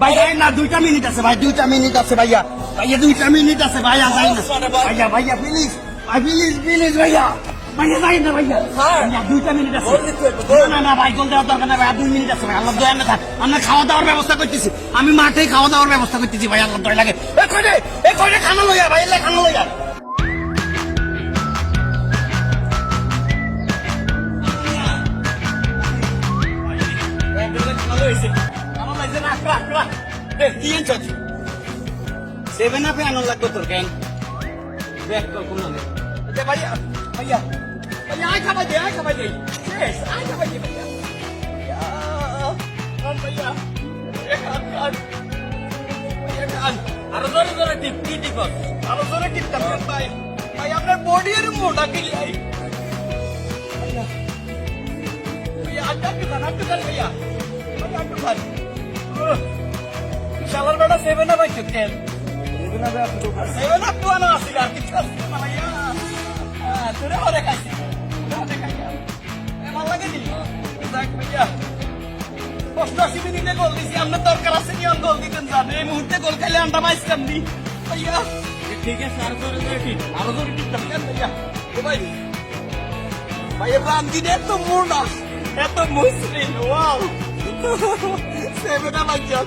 ভাই যাই না 2টা মিনিট আছে ভাই 2টা মিনিট আছে ভাইয়া ভাইয়া 2টা মিনিট আছে ভাইয়া যাই না ভাইয়া ভাইয়া প্লিজ প্লিজ প্লিজ ভাইয়া ভাইয়া যাই না ভাইয়া ভাইয়া 2টা মিনিট আছে না না ভাই গোল দেওয়ার দরকার না ভাই 2 মিনিট আছে ভাই আল্লাহ দয়া না থাক আমরা খাওয়া দাওয়ার ব্যবস্থা করতেছি আমি মাঠে খাওয়া দাওয়ার ব্যবস্থা করতেছি ভাই আল্লাহ দয়া লাগে এ কইরে খানা লইয়া ভাই এলে খানা লইয়া সেভেন আপে আনন্দ লাগবে তোর কেন ভাইয়া ভাইয়া ভাইয়া আয় খাবার দে আয় খাবার দে আয় খাবার দে ভাইয়া ভাইয়া আরো জোরে জোরে টিপ কি টিপ আরো জোরে টিপতাম ভাই ভাই আপনার বডি এর মোটা কি ভাইয়া ভাইয়া আড্ডা ভাইয়া শালার বেটা সেভেন আপ আইছো কেন সেভেন আপ তো আনা আসি আর কিছু আসছে না ভাইয়া তোরে ওরে খাইছি ভালো লাগে নি দেখ ভাইয়া 88 মিনিটে গোল দিছি আপনার দরকার আছে নি গোল দিতেন জানে এই মুহূর্তে গোল খাইলে আন্ডা মাইছতাম নি ভাইয়া ঠিক আছে আরো জোরে ঠিক কেন ভাইয়া ও ভাই ভাইয়া ব্রান্দি দে তো মোনা এত মসৃণ ওয়াও সেভেন আপ আইছো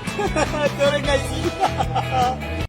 তোরে খাইছি